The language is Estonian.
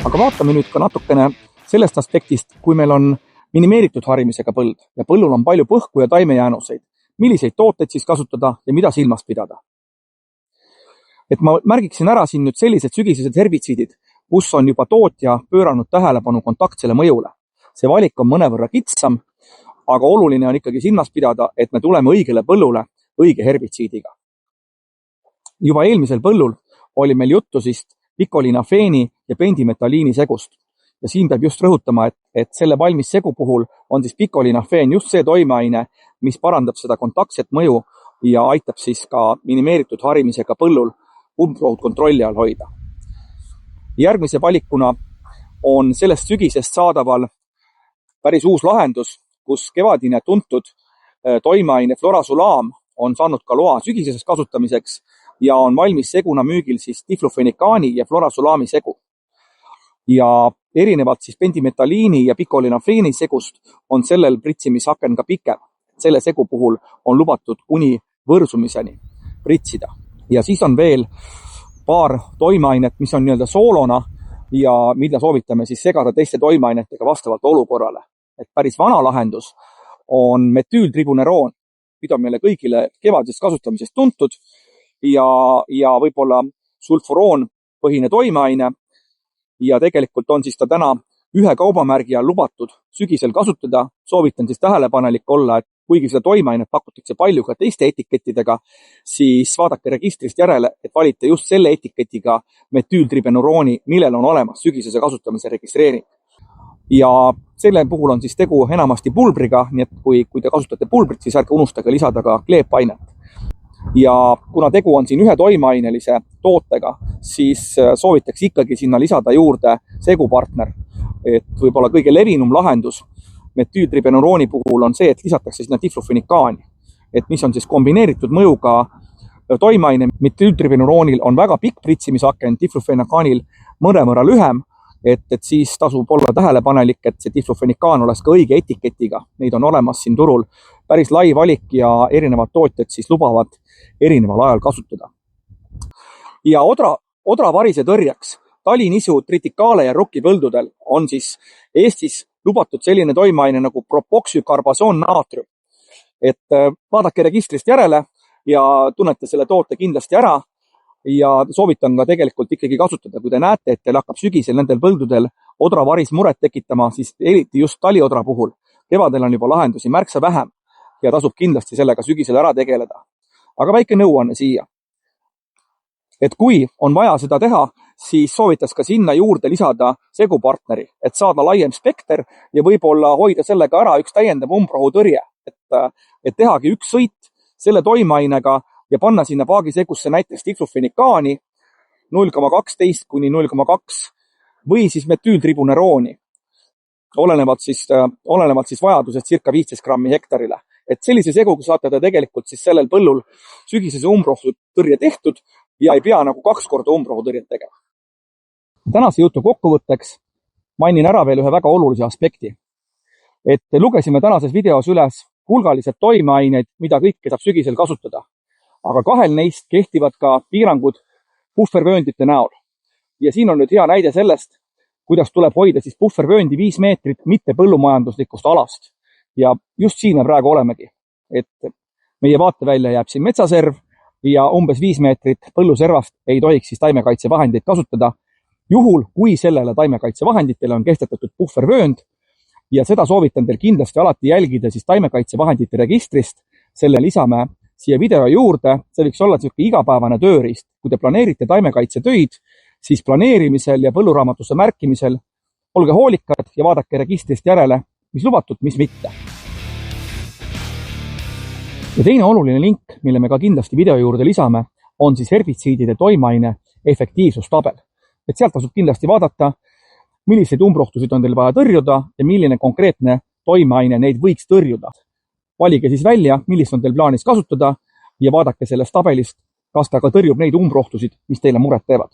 Aga vaatame nüüd ka natukene sellest aspektist, kui meil on minimeeritud harimisega põld ja põllul on palju põhku ja taimejäänuseid. Milliseid tooteid siis kasutada ja mida silmas pidada? Et ma märgiksin ära siin nüüd sellised sügisesed herbitsiidid, kus on juba tootja pööranud tähelepanu kontaktsele mõjule. See valik on mõnevõrra kitsam, aga oluline on ikkagi silmas pidada, et me tuleme õigele põllule õige herbitsiidiga. Juba eelmisel põllul oli meil juttu siis picolinafeeni ja pendimetalliini segust. Ja siin peab just rõhutama, et selle valmis segu puhul on siis picolinafeen just see toimeaine, mis parandab seda kontaktset mõju ja aitab siis ka minimeeritud harimisega põllul umbrohud kontrolli all hoida. Järgmise valikuna on sellest sügisest saadaval päris uus lahendus, kus kevadine tuntud toimeaine Florasulaam on saanud ka loa sügiseses kasutamiseks ja on valmis seguna müügil siis diflufenikaani ja Florasulaami segu. Ja erinevalt siis pendimetalliini ja picolinafeeni segust on sellel pritsimishaken ka pikem. Selle segu puhul on lubatud kuni võrsumiseni pritsida. Ja siis on veel paar toimeainet, mis on nii-öelda soolona ja mida soovitame siis segada teiste toimeainetega vastavalt olukorrale. Et päris vana lahendus on metüültribuneroon, mida on meile kõigile kevadisest kasutamisest tuntud ja võib-olla sulfuroon põhine toimeaine ja tegelikult on siis ta täna ühe kaubamärgi all lubatud sügisel kasutada. Soovitan siis tähelepanelik olla, et kuigi seda toimeainet pakutakse palju ka teiste etikettidega, siis vaadake registrist järele, et valite just selle etiketiga metüültribunerooni, millel on olemas sügisese kasutamise registreering. Ja selle puhul on siis tegu enamasti pulbriga, nii et kui te kasutate pulbrit, siis ärge unustage lisada ka kleepainet. Ja kuna tegu on siin ühe toimeainelise tootega, siis soovitaks ikkagi sinna lisada juurde segupartner. Et võib-olla kõige levinum lahendus metüültribunerooni puhul on see, et lisatakse sinna diflufenikaani, et mis on siis kombineeritud mõjuga toimeaine. Metüültribuneroonil on väga pikk pritsimishaken, diflufenikaanil mõnevõrra lühem, et siis tasub olla tähelepanelik, et see diflufenikaan oleks ka õige etiketiga. Neid on olemas siin turul päris lai valik ja erinevad tootjad siis lubavad erineval ajal kasutada. Ja odravarise tõrjeks talinisu, tritikaale ja rokipõldudel on siis Eestis lubatud selline toimeaine nagu propoksükarbasoonnaatrium. Et vaadake registrist järele ja tunnete selle toote kindlasti ära ja soovitan ka tegelikult ikkagi kasutada, kui te näete, et teil hakkab sügisel nendel põldudel odravaris muret tekitama, siis eriti just taliodra puhul. Kevadel on juba lahendusi märksa vähem ja tasub kindlasti sellega sügisel ära tegeleda. Aga väike nõuanne siia. Et kui on vaja seda teha, siis soovitas ka sinna juurde lisada segupartneri, et saada laiem spekter ja võib-olla hoida sellega ära üks täiendav umbrohutõrje. Et tehagi üks sõit selle toimeainega ja panna sinna paagisegusse näiteks diflufenikaani 0,12 kuni 0,2 või siis metüültribunerooni, olenevalt siis vajadusest circa 15 grammi hektarile. Et sellise seguga saate te tegelikult siis sellel põllul sügisese umbrohutõrje tehtud ja ei pea nagu 2 korda umbrohutõrjet tegema. Tänase jutu kokkuvõtteks mainin ära veel ühe väga olulise aspekti. Et lugesime tänases videos üles hulgalised toimeaineid, mida kõike saab sügisel kasutada. Aga 2 neist kehtivad ka piirangud puhvervööndite näol. Ja siin on nüüd hea näide sellest, kuidas tuleb hoida siis puhvervööndi 5 meetrit mitte põllumajanduslikust alast. Ja just siin me praegu olemegi, et meie vaatevälja jääb siin metsaserv ja umbes 5 meetrit põlluservast ei tohiks siis taimekaitsevahendeid kasutada, juhul kui sellele taimekaitsevahenditele on kehtestatud puhvervöönd ja seda soovitan teil kindlasti alati jälgida siis taimekaitsevahendite registrist. Selle lisame siia video juurde, see võiks olla selline igapäevane tööriist. Kui te planeerite taimekaitsetöid, siis planeerimisel ja põlluraamatusse märkimisel olge hoolikad ja vaadake registrist järele, mis lubatud, mis mitte. Ja teine oluline link, mille me ka kindlasti video juurde lisame, on siis herbitsiidide toimeaine efektiivsustabel. Et sealt tasub kindlasti vaadata, milliseid umbrohtusid on teil vaja tõrjuda ja milline konkreetne toimeaine neid võiks tõrjuda. Valige siis välja, millist on teil plaanis kasutada ja vaadake sellest tabelist, kas ta ka tõrjub neid umbrohtusid, mis teile muret teevad.